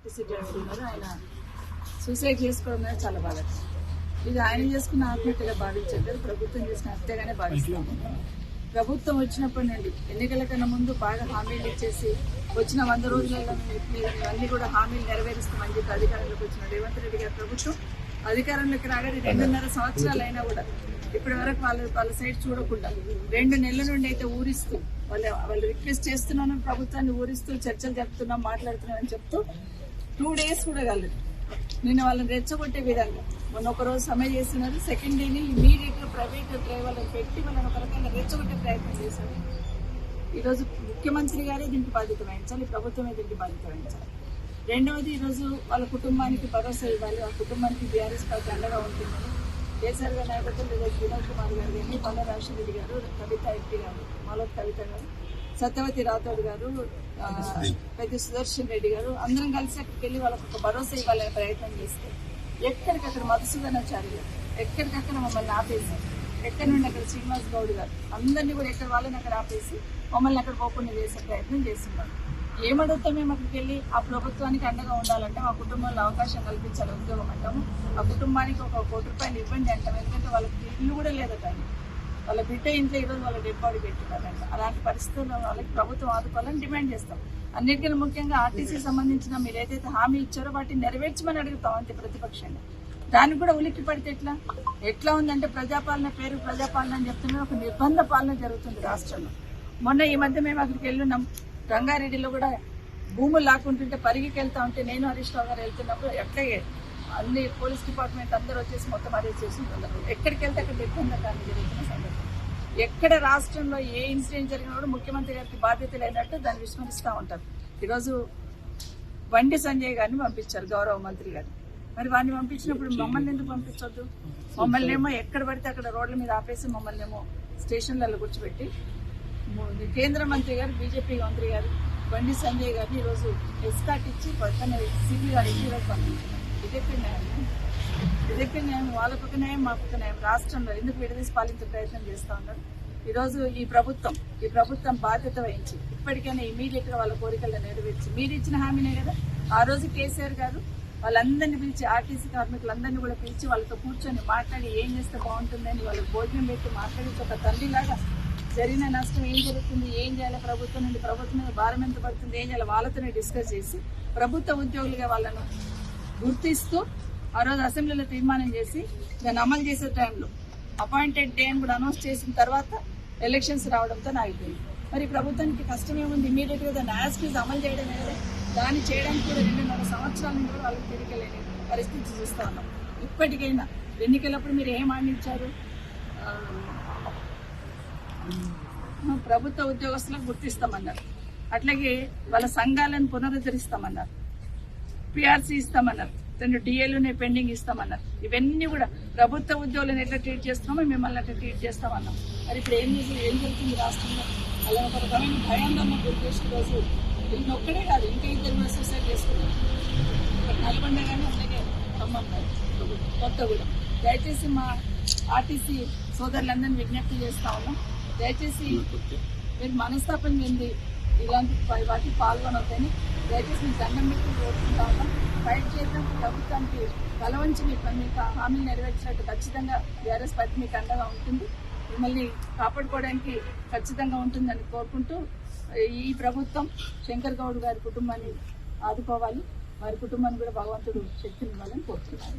RTC driver ఉన్నారు. ఆయన suicide చేసుకోవడం అనేది చాలా బాధ. ఇది ఆయన చేసుకున్న ఆత్మహత్యగా భావించలేదు, ప్రభుత్వం చేసిన హత్యగానే భావిస్తాము. ప్రభుత్వం వచ్చినప్పటి నుండి ఎన్నికల కన్నా ముందు బాగా హామీలు ఇచ్చేసి వచ్చిన 100 రోజులలో అన్ని కూడా హామీలు నెరవేరుస్తామని చెప్పి అధికారంలోకి వచ్చిన రేవంత్ రెడ్డి గారి ప్రభుత్వం అధికారంలోకి రాగానే 2.5 సంవత్సరాలు అయినా కూడా ఇప్పటి వరకు వాళ్ళ సైడ్ చూడకుండా 2 నెలల నుండి అయితే ఊరిస్తూ వాళ్ళు రిక్వెస్ట్ చేస్తున్నాను, ప్రభుత్వాన్ని ఊరిస్తూ చర్చలు జరుపుతున్నాం, మాట్లాడుతున్నాం అని చెప్తూ 2 days కూడా కాలేదు. నిన్న వాళ్ళని రెచ్చగొట్టే విధంగా మొన్న ఒకరోజు సమ్మె చేస్తున్నారు. సెకండ్ డేని ఇమీడియట్ గా ప్రైవేట్ డ్రైవర్లను పెట్టి వాళ్ళని ఒక రకంగా రెచ్చగొట్టే ప్రయత్నం చేశారు. ఈరోజు ముఖ్యమంత్రి గారే దీనికి బాధ్యత వహించాలి, ప్రభుత్వమే దీనికి బాధ్యత వహించాలి. రెండవది, ఈరోజు వాళ్ళ కుటుంబానికి భరోసా ఇవ్వాలి, ఆ కుటుంబానికి బీఆర్ఎస్ పార్టీ అండగా ఉంటుందని కేసీఆర్ గారి నాయకత్వంలో ఈరోజు వినోద్ కుమార్ గారు కానీ, పల్ల రాజశేఖర రెడ్డి గారు, కవిత ఎంపీ గారు, మాలోత్ కవిత గారు, సత్యవతి రాథోడ్ గారు, పెద్ద సుదర్శన్ రెడ్డి గారు అందరం కలిసి అక్కడికి వెళ్ళి వాళ్ళకు ఒక భరోసా ఇవ్వాలనే ప్రయత్నం చేస్తే ఎక్కడికక్కడ మధుసూదనాచారి గారు ఎక్కడికక్కడ మమ్మల్ని ఆపేసి, ఎక్కడి నుండి అక్కడ శ్రీనివాస్ గౌడ్ గారు అందరినీ కూడా ఎక్కడ వాళ్ళని అక్కడ ఆపేసి మమ్మల్ని అక్కడ పోకుండా చేసే ప్రయత్నం చేస్తున్నారు. ఏమడుగుతాం మేము అక్కడికి వెళ్ళి? ఆ ప్రభుత్వానికి అండగా ఉండాలంటే ఆ కుటుంబంలో అవకాశం కల్పించాలి, ఉద్యోగం అంటాము. ఆ కుటుంబానికి ఒక ₹1 కోటి ఇవ్వండి అంటాం. ఎందుకంటే వాళ్ళకి ఇల్లు కూడా లేదట, వాళ్ళ బిడ్డ ఇంట్లో ఈరోజు వాళ్ళ డెడ్ బాడీ పెట్టినారంట. అలాంటి పరిస్థితుల్లో వాళ్ళకి ప్రభుత్వం ఆదుకోవాలని డిమాండ్ చేస్తాం. అన్నిటికన్నా ముఖ్యంగా ఆర్టీసీ సంబంధించిన మీరు ఏదైతే హామీ ఇచ్చారో వాటిని నెరవేర్చమని అడుగుతాం అంతే ప్రతిపక్షంగా. దానికి కూడా ఉలిక్కి పడితే ఎట్లా ఉందంటే ప్రజాపాలన పేరు ప్రజాపాలన అని చెప్తున్నారు, ఒక నిర్బంధ పాలన జరుగుతుంది రాష్ట్రంలో. మొన్న ఈ మధ్య మేము అక్కడికి వెళ్ళున్నాం, రంగారెడ్డిలో కూడా భూములు లాక్కుంటుంటే పరిగికి వెళ్తా ఉంటే నేను హరీష్ రావు గారు వెళ్తున్నప్పుడు ఎట్లాగే అన్ని పోలీస్ డిపార్ట్మెంట్ అందరూ వచ్చేసి మొత్తం అరెస్ట్ చేస్తుంటారు. ఎక్కడికి వెళ్తే అక్కడ నిర్బంధకాన్ని జరుగుతున్న సందర్భం. ఎక్కడ రాష్ట్రంలో ఏ ఇన్సిడెంట్ జరిగినా కూడా ముఖ్యమంత్రి గారికి బాధ్యత లేనట్టు దాన్ని విస్మరిస్తూ ఉంటారు. ఈరోజు బండి సంజయ్ గారిని పంపించారు గౌరవ మంత్రి గారు. మరి వాడిని పంపించినప్పుడు మమ్మల్ని ఎందుకు పంపించొద్దు? మమ్మల్ని ఏమో ఎక్కడ పడితే అక్కడ రోడ్ల మీద ఆపేసి మమ్మల్ని ఏమో స్టేషన్లలో కూర్చోబెట్టి కేంద్ర మంత్రి గారు, బీజేపీ మంత్రి గారు బండి సంజయ్ గారిని ఈరోజు ఎస్కాట్ ఇచ్చి పక్కన సిపి గారు ఇంటిలోకి పంపించారు. ఇదెక్కడ న్యాయం? ఇదెక్కడ న్యాయం? వాళ్ళ పక్క న్యాయం, మా పక్క న్యాయం. రాష్ట్రంలో ఎందుకు విడదీసి పాలించే ప్రయత్నం చేస్తూ ఉన్నారు? ఈరోజు ఈ ప్రభుత్వం బాధ్యత వహించి ఇప్పటికైనా ఇమీడియట్ గా వాళ్ళ కోరికలను నెరవేర్చి మీరు ఇచ్చిన హామీనే కదా. ఆ రోజు కేసీఆర్ గారు వాళ్ళందరినీ పిలిచి, ఆర్టీసీ కార్మికులందరినీ కూడా పిలిచి వాళ్ళతో కూర్చొని మాట్లాడి ఏం చేస్తే బాగుంటుందని వాళ్ళకి భోజనం పెట్టి మాట్లాడి ఒక తండ్రిలాగా జరిగిన నష్టం ఏం జరుగుతుంది, ఏం చేయాలి, ప్రభుత్వం నుండి ప్రభుత్వం మీద భారం ఎంత పడుతుంది, ఏం చేయాలి వాళ్ళతోనే డిస్కస్ చేసి ప్రభుత్వ ఉద్యోగులుగా వాళ్ళను గుర్తిస్తూ ఆ రోజు అసెంబ్లీలో తీర్మానం చేసి దాన్ని అమలు చేసే టైంలో అపాయింటెడ్ డే అని కూడా అనౌన్స్ చేసిన తర్వాత ఎలక్షన్స్ రావడంతో ఆగిపోయింది. మరి ప్రభుత్వానికి కష్టం ఏముంది? ఇమీడియట్ గా దాన్ని యాజ్ టీజ్ అమలు చేయడం ఏదో, దాన్ని చేయడానికి కూడా 2.5 సంవత్సరాల నుంచి కూడా వాళ్ళకి తిరిగలేని పరిస్థితి చూస్తూ ఉన్నాం. ఇప్పటికైనా ఎన్నికలప్పుడు మీరు ఏం హామీ ఇచ్చారు? ప్రభుత్వ ఉద్యోగస్తులకు గుర్తిస్తామన్నారు, అట్లాగే వాళ్ళ సంఘాలను పునరుద్ధరిస్తామన్నారు, పిఆర్సీ ఇస్తామన్నారు, డిఏలునే పెండింగ్ ఇస్తామన్నారు. ఇవన్నీ కూడా ప్రభుత్వ ఉద్యోగులను ఎట్లా ట్రీట్ చేస్తున్నామో మిమ్మల్ని అట్లా ట్రీట్ చేస్తామన్నాం. మరి ఇప్పుడు ఏం జరుగుతుంది రాష్ట్రంలో? అలా ఒక రకమైన భయాందోళన గురి చేసిన రోజు వీళ్ళని ఒక్కడే కాదు, ఇంకా 2 కూడా సూసైడ్ చేసుకున్నారు. నల్గొండ కానీ అలాగే ఖమ్మం కానీ కొత్తగూడెం. దయచేసి మా ఆర్టీసీ సోదరులందరినీ విజ్ఞప్తి చేస్తా ఉన్నాం, దయచేసి మీరు మనస్తాపం చెంది ఇలాంటి వాటికి పాల్గొనొద్దని దయచేసి మీకు దండం పెట్టి కోరుకుంటా ఉన్నాం. ఫైట్ చేద్దాం, ప్రభుత్వానికి బలవంచి మీకు హామీలు నెరవేర్చినట్టు ఖచ్చితంగా బీఆర్ఎస్ పార్టీ మీకు అండగా ఉంటుంది, మిమ్మల్ని కాపాడుకోవడానికి ఖచ్చితంగా ఉంటుందని కోరుకుంటూ ఈ ప్రభుత్వం శంకర్ గౌడ్ గారి కుటుంబాన్ని ఆదుకోవాలి, వారి కుటుంబాన్ని కూడా భగవంతుడు శక్తినివ్వాలని కోరుతున్నాను.